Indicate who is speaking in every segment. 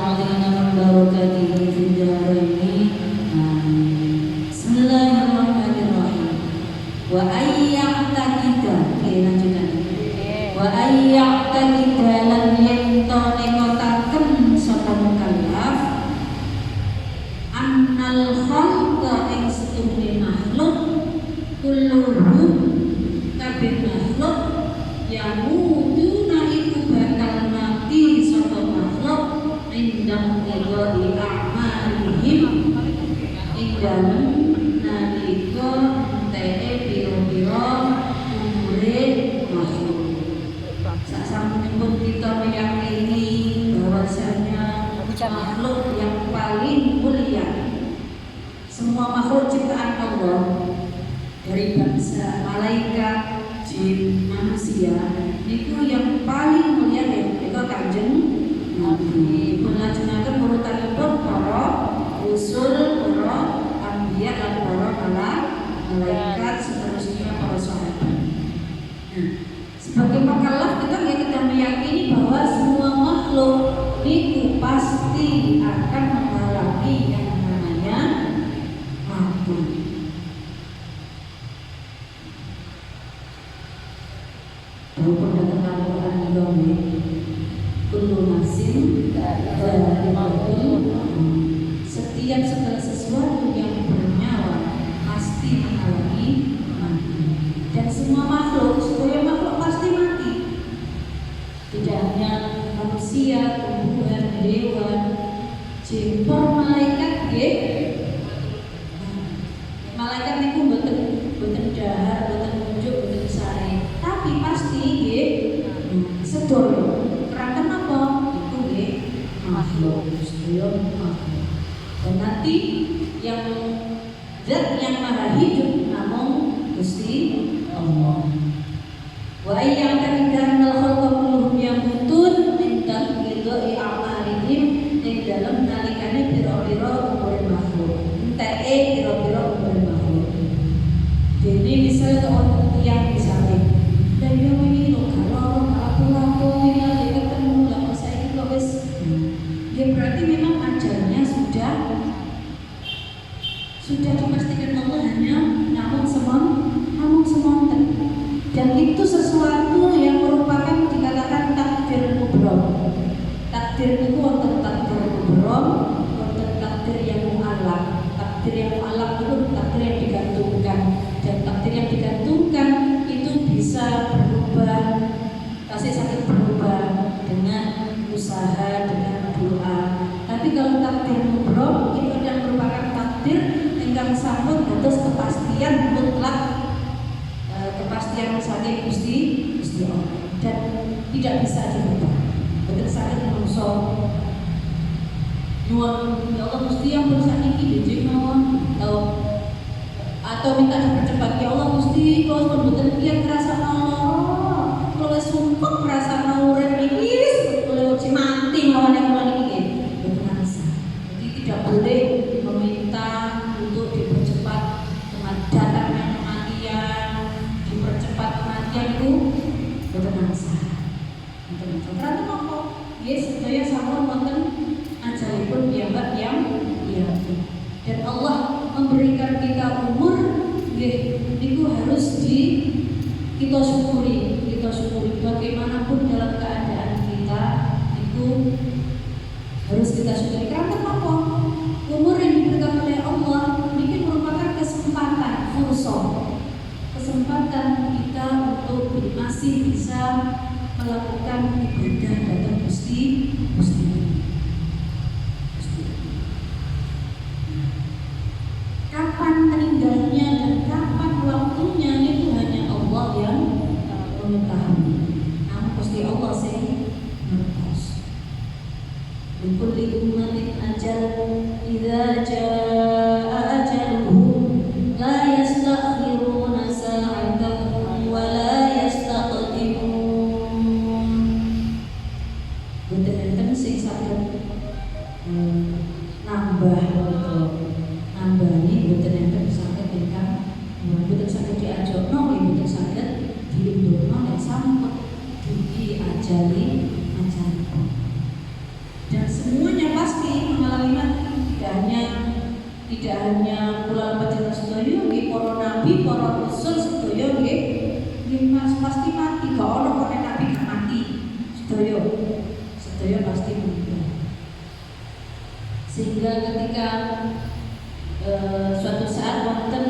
Speaker 1: علينا من بركاته في الدارين آمين. بسم الله الرحمن الرحيم. وأن يعتقد وأن يعتقد lan yen to nekotaken sapa mukallaf annal khalqa ing setuhune makhluk kulluhum kabeh makhluk yang muduna iku bakal mati sapa makhluk indang qidai a'malihim ing dalem nalika enteke pira-pira umure makhluk. Sasampunipun kita meyakini bahwasanya makhluk yang paling mulia, semua makhluk ciptaan Allah dari bangsa malaikat, jin, manusia, itu yang paling mulia yaitu Kanjeng Nabi. Melajunaken urutanipun para rasul, para anbiya lan para malaikat, seterusnya para sahabat. Sebagai mukallaf kita meyakini bahwa semua makhluk itu pasti akan mengalami yang namanya mati. Walaupun dalam Al-Quran juga kullu nafsin dha'iqatul maut. Setiap segala sesuatu yang bernyawa pasti mengalami mati. Dan semua makhluk, supaya makhluk pasti mati. Tidak hanya manusia, tumbuhan, hewan, jin, para malaikat nggih. Malaikat niku mboten dahar, mboten unjuk, mboten sare, tapi pasti nggih sedaya. Keranten apa? Itu nggih makhluk, sedaya makhluk. Dan nanti yang zat yang maha hidup namung Gusti Allah. Wa ayyam ta'idana al-khalqa kulluhum yamutun min tanqidai a'malihim ing dalem nalikane pira-pira umur makhluk. Enteke pira-pira umur makhluk. Dene misal ono tiyang misale. Dan yo wingi lho kalau aku ini lagi ketemu lah saiki kok wis. Ya berarti memang ajalnya sudah dipastikan Allah hanya namun semonten. Dan itu sesuatu yang merupakan dikatakan takdir kubro. Takdir itu wonten takdir kubro, wonten takdir yang mu'allaq. Takdir yang mu'allaq itu takdir yang digantungkan. Dan takdir yang digantungkan itu bisa berubah, pasti sakit berubah dengan usaha, dengan doa. Tapi kalau takdir kubro itu adalah merupakan takdir yang sambut atas kepastian mutlak, kepastian saking Gusti Allah dan tidak bisa dirubah. Betul sakit menungso nyuwun ya Allah Gusti yang berusaha iki dijeng mawon atau minta dipercepat ya Allah Gusti kalau pun mboten kiat ngrasakno Allah kalau sumpek ngrasakno urip iki wis kalau mati mawon kula niki mboten ngrasa. Jadi tidak boleh meminta untuk dipercepat datangnya kematian, dipercepat kematian itu betul masalah. Berarti apa? Yes, sedaya sampun wonten ajalipun piyambak yang dan Allah memberikan kita umur, itu harus kita syukuri. Bagaimanapun dalam keadaan kita itu harus kita syukuri. Karena apa? Umur yang diberikan oleh Allah ini merupakan kesempatan, kesempatan kita untuk masih bisa melakukan ibadah datang Gusti. Kapan meninggalnya dan kapan waktunya itu hanya Allah yang mengetahui. Namun Gusti Allah sing ngertos. Likulli ummatin ajal idza jaa ajaluhum la yastakhiruna sa'atan wa la yastaqdimun. Boten sing saged nambahi boten enten saged ingkang boten saged diajakno boten saged diundurno nek sampun dugi ajalipun. Dan semuanya nabi, para rasul sedaya nggih pasti mati. Gak ono kok nabi gak mati. Sedaya pasti meninggal. Sehingga ketika suatu saat wonten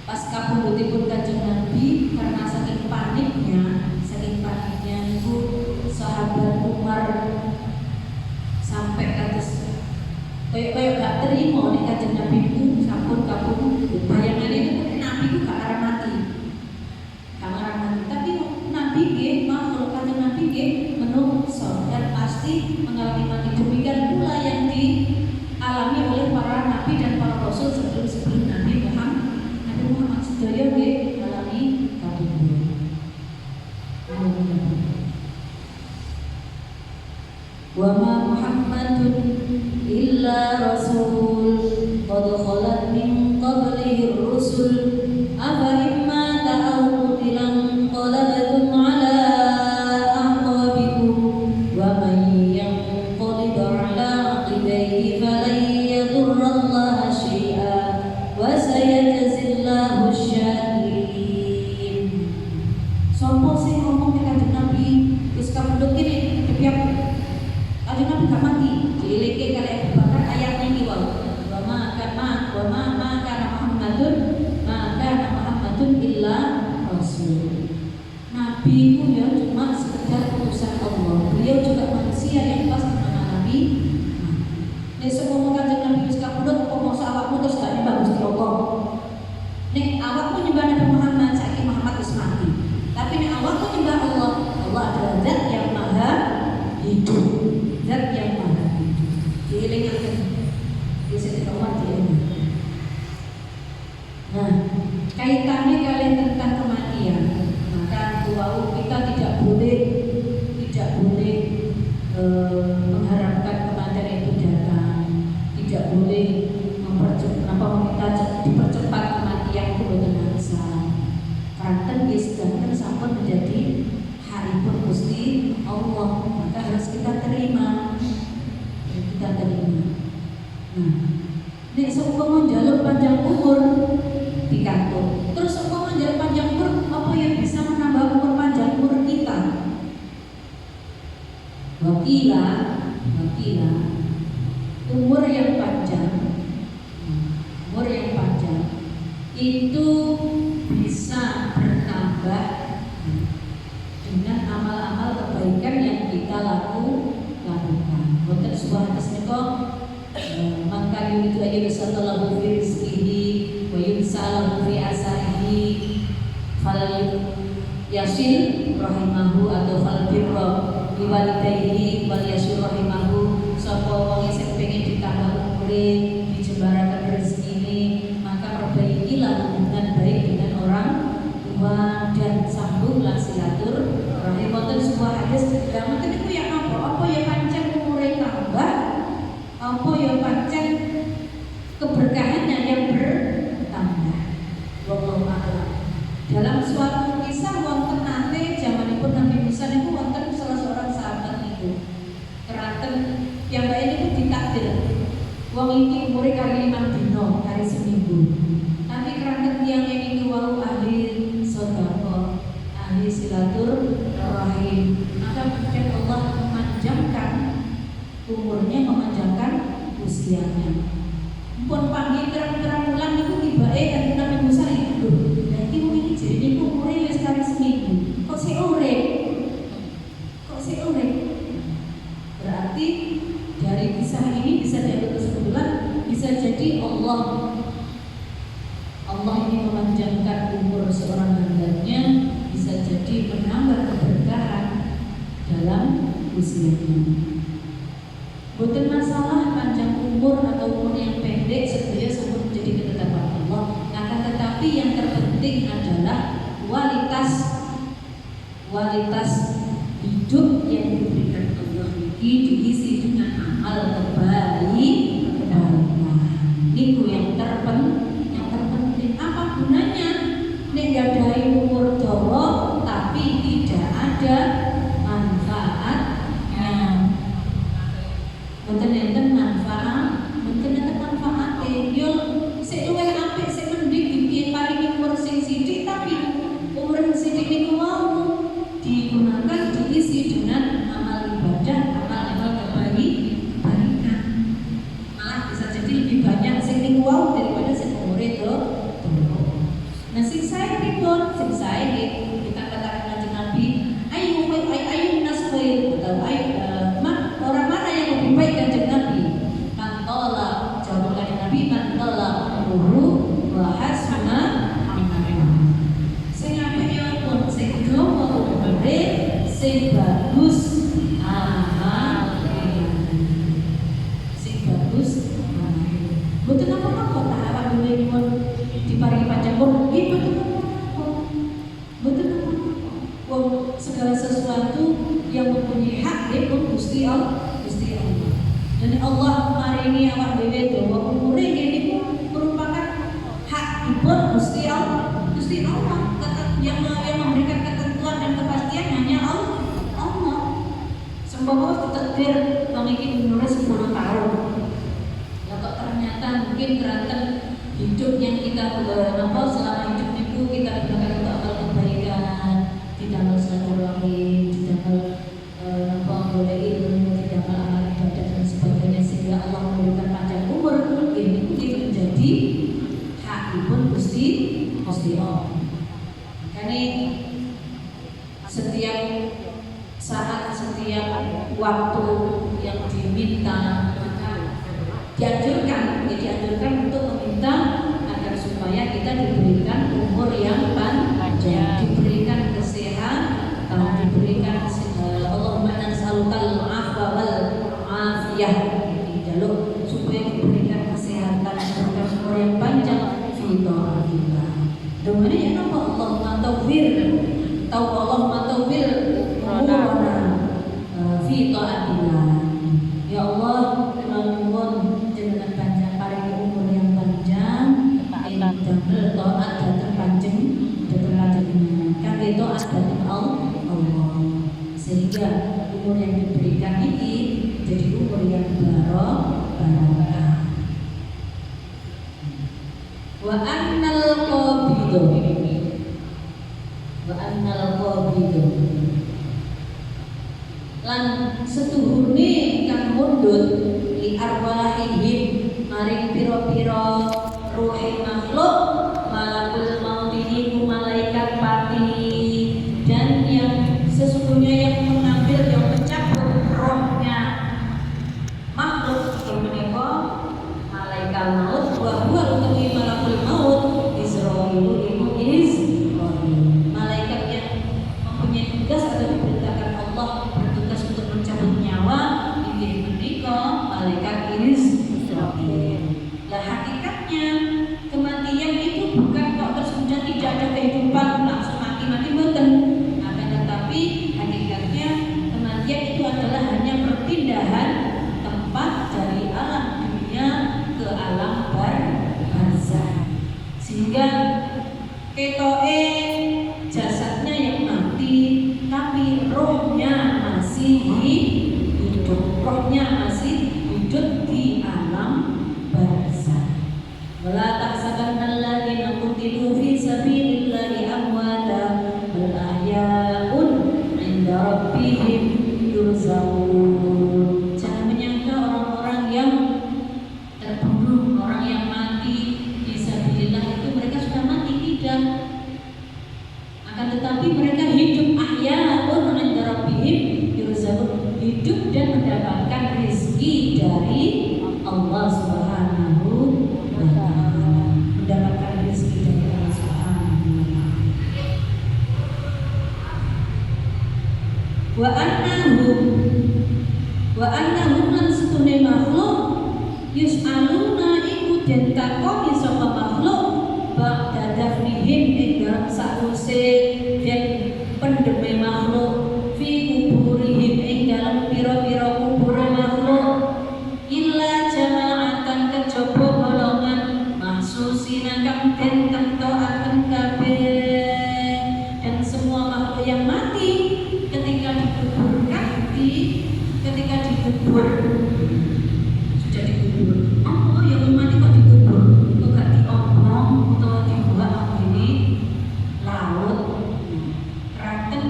Speaker 1: pas kapundhutipun Kanjeng Nabi, karena saking paniknya itu sahabat Umar sampai kados kayak gak terima nih Kanjeng Nabi itu sampun kapundhut. Bayangannya itu Nabi itu gak akan mati. Tapi Nabi nggih, makhluk Kanjeng Nabi nggih menungso dan pasti mengalami mati. Demikian pula yang dialami oleh para nabi dan para rasul sebelum Nabi Muhammad sedaya nggih mengalami kapundhut. Wa ma Muhammadun illa rasul qad khalat min qablihi rusul afa imma ta'aw qutilan qalabtum ala aqabikum wa man yanqalib ala aqibaihi falan yadurra Allah syai'a wa sayajzillahu asy-syakirin. Sopo sing ngomong Kanjeng Nabi wis kapundhut kene depiak Kanjeng Nabi gak mati. Dieleke kali Abu Bakar ayat niki wae. Wa ma kana Muhammadun illa rasul. Nabi itu ya cuma sekedar utusan Allah. Beliau juga manusia yang pasti mengalami mati. Nek ngomong Kanjeng Nabi wis kapundhut apa mosok awakmu terus gak nyembah Gusti Allah. Nek awakmu nyembah Nabi Muhammad saiki Muhammad wis mati. Tapi nek awakmu nyembah Allah, Allah adalah zat yang maha hidup. Zat yang maha hidup. Dieling-eling. Dhisik Umar dieling. Nah, kaitannya kalian tentang kematian. Maka kita tidak boleh mengharapkan kematian itu datang. Tidak boleh dipercepat kematian itu betul bisa. Karena sedangkan sampai menjadi hari pun Gusti Allah, maka harus kita terima. Nah, nek seumpama njaluk panjang umur dikantuk. Terus seumpama njaluk panjang umur, apa yang bisa menambah umur panjang umur kita? Wakila umur yang panjang itu bisa bertambah dengan amal-amal kebaikan yang kita lakukan. Wonten sebuah hadis menika maka yuridu ayyusallahu fi rizqihi wa yunsalahu fi asarihi fal yasil rahimahu atau fal birra liwalidayhi wal yasil rahimahu. Sapa wong sing pengen ditambah umure dijembaraken rezekine, maka perbaikilah hubungan baik dengan orang tua dan sambunglah silaturahim. Wonten sebuah hadis dalam niku ya apa ya pancen umure tambah, apa ya pancen keberkahannya yang bertambah. Wallahu a'lam. Dalam suatu kisah wonten nate zamanipun Nabi Musa niku wonten salah seorang sahabat niku keraten yang bae niku ditakdir wong iki umure kali 5 dina, kali seminggu. Tapi keraten tiyang niku wau ahli sedekah, ahli silaturahim. Maka kemudian Allah memanjangkan umurnya, memanjangkan usianya. Pun panggil terang-terang ulang niku tibake kan Nabi Musa itu. Lah iki wong iki jare niku umure wis kali seminggu. Kok sik urip? Berarti dari kisah ini bisa diambil kesimpulan, bisa jadi Allah ini memanjangkan umur seorang hambanya, bisa jadi menambah keberkahan dalam usianya. Bukan masalah panjang umur atau umur yang pendek, sebenarnya semua menjadi ketetapan Allah. Akan tetapi yang terpenting adalah kualitas hidup yang diberikan Allah ini diisi dengan amal kebaikan. Itu yang terpenting. Apa gunanya nek gadai umur dawa tapi tidak ada manfaatnya? Mboten enten manfaate. Yo sik luwih apik, sik mending tafsir atau orang mana yang lebih baik kanjeng Nabi? Man tala, jawab kanjeng Nabi, man tala umruhu wa hasuna amaluhu. Sing apik ya pun sing dawa umure, sing bagus amalane. Sing bagus amalane. Mboten apa-apa tak awak dhewe nyuwun diparingi panjang umur, nggih mboten apa-apa. Mboten apa-apa. Wong segala sesuatu yang mempunyai hak pun Gusti Allah. Dan Allah maringi awak dhewe dawa umure nggih merupakan hakipun Gusti Allah. Gusti Allah yang memberikan ketentuan dan kepastian hanya Allah. Sembah ditakdir mangiki umure 10 tahun. Ya kok ternyata mungkin keranten hidup yang kita selama hidup itu kita gunakan untuk amal kebaikan, tidak silaturahim, tidak boleh ilmu, tidak amal ibadah dan sebagainya, sehingga Allah memberikan panjang umur. Ini itu menjadi hakipun Gusti Allah. Karena setiap saat, setiap waktu yang diminta dianjurkan untuk meminta agar supaya kita diberikan umur yang panjang, diberikan kesehatan, diberikan Allahumma nas'alukal afwa wal afiyah, jaluk supaya diberikan kesehatan, diberikan umur yang panjang fi ta'atillah. Dengan ya napa Allahumma tawfir umurana fi ta'atillah. Ya Allah, nuwun jenengan panjang paringi umur yang panjang ing damel taat dhateng panjenengan. Kangge taat dhateng Allah. Sehingga umur yang diberikan ini jadi umur yang barokah. Wa annal qabidu lan setuhune kang mundhut li arwahihim maring pira-pira ruhe makhluk malakul maut iku malaikat pati, dan yang sesungguhnya yang mengambil, yang mencabut rohnya makhluk menika malaikat maut, wa huwa utawi malakul maut Israil iku malaikat yang mempunyai tugas atau diperintahkan Allah bertugas untuk mencabut nyawa. Ini menika malaikat Israil. Lah hakikatnya kematian itu bukan kok terus kemudian tidak ada kehidupan langsung mati mboten. Akan tetapi hakikatnya kematian itu adalah hanya perpindahan tempat dari alam dunia ke alam barzakh. Sehingga ketoke jasadnya yang mati, tapi rohnya masih hidup. Rohnya masih hidup di alam barzakh. Wala tahsabanna alladziina qutilu fi sabilillahi amwaata bal ahyaa'un 'inda rabbihim yurzaqun. Jangan menyangka orang-orang yang terbunuh, orang yang mati fi sabilillah itu mereka sudah mati, tidak. Akan tetapi mereka hidup, ahyaa'un 'inda rabbihim yurzaqun, hidup dan mendapatkan rezeki dari Allah Subhanahu wa ta'ala, mendapatkan rezeki dari Allah Subhanahu wa ta'ala. Wa annahum lan setune makhluk yus'aluna iku den takoni sapa makhluk ba'da dafnihim ing dalem sakwise den pendeme makhluk fi kuburihim ing dalem pira-pira kubur makhluk illa jama'atan kejaba golongan mahsusina kang den tentokaken kabeh. Dan semua makhluk yang mati ketika dikubur sudah dikubur. Oh yang mati kok dikubur, kok gak diomong atau dibuat ini laut. Raten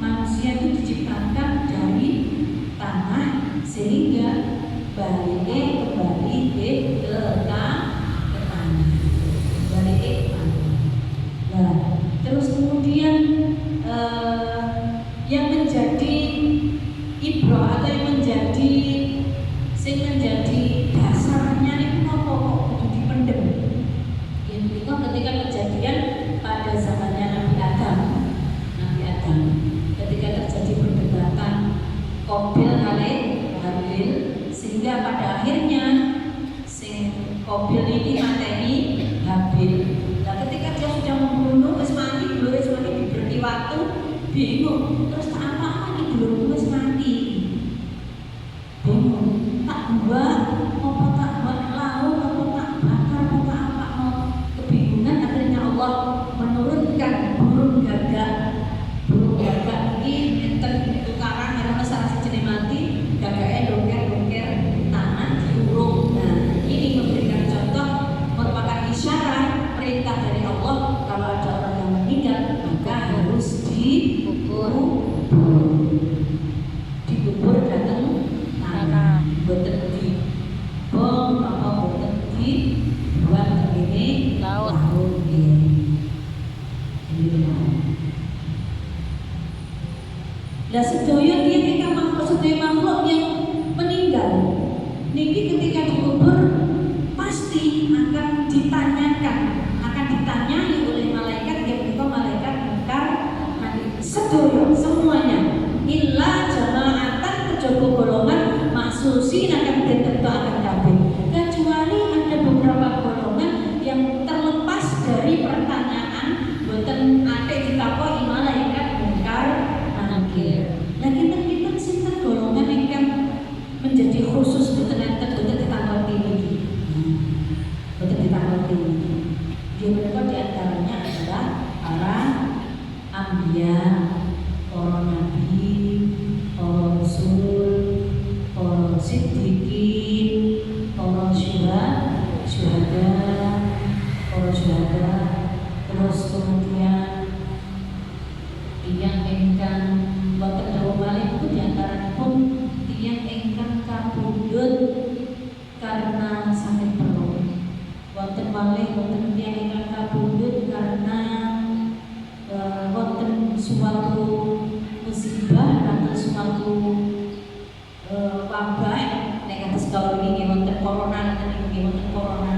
Speaker 1: manusia itu diciptakan dari tanah sehingga kembali ke tanah. Nah, terus kemudian yang menjadi ibroh atau yang menjadi dasarnya itu apa kok kudu dipendem. Itu ketika kejadian pada zamannya Nabi Adam, ketika terjadi perdebatan Qabil kali Habil, sehingga pada akhirnya Qabil ini mateni Habil. Nah, ketika dia sudah membunuh wis mati diberi waktu, bingung terus tak apa ini belum wis mati, bingung tak buat apa tak buat laut apa tak bakar apa apa mau kebingungan. Akhirnya Allah menurunkan burung gagak ini enten tukaran yang salah sejenis mati gagaknya dongker tangan diurung. Nah, ini memberikan contoh, merupakan isyarat perintah dari Allah kalau ada orang yang meninggal maka harus dikubur datang tanah, boten dibom apa boten dibuang ini laut. Lah sedaya dia ingkang makhluk yang meninggal niki ketika dikubur pasti akan ditanyai oleh malaikat yang itu malaikat mungkar nakir. Sedaya semuanya illa jamaatan kejaba golongan maksusin akan ditentukan kabeh, kecuali ada beberapa golongan yang terlepas dari pertanyaan boten ate ditakoki malaikat mungkar nakir. Nah, kita sinten golongan ingkang menjadi khusus boten ditanggapi iki. Boten ditanggapi. Dia mereka diantaranya adalah para anbiya, para nabi, para rasul, para siddiqin, para syuhada, terus kemudian yang ingkang boten dawuh malih itu diantaranya pun tiyang ingkang kapundhut karena sakit perut. Wonten malih wonten tiyang ingkang kapundhut karena wonten suatu musibah atau suatu wabah nek kados kawula niki wonten corona wonten corona.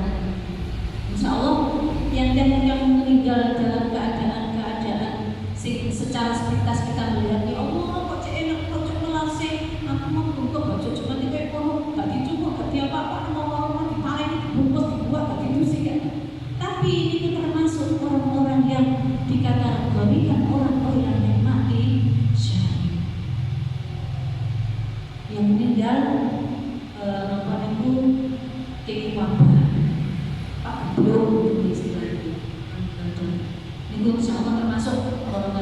Speaker 1: Insyaallah yang meninggal dalam keadaan secara sepintas kita melihat, ya Allah kok cek enak kok cek melase, aku mau buka baju cuma tiga kono, gak dicukup, gak diapa-apa, mau dipaling, dibungkus, dibuat, gak didusi kan. Tapi ini termasuk orang-orang yang dikategorikan orang-orang yang mati syahid, yang meninggal apa itu kayak wabah, belum istilahnya. Ini insyaallah termasuk golongan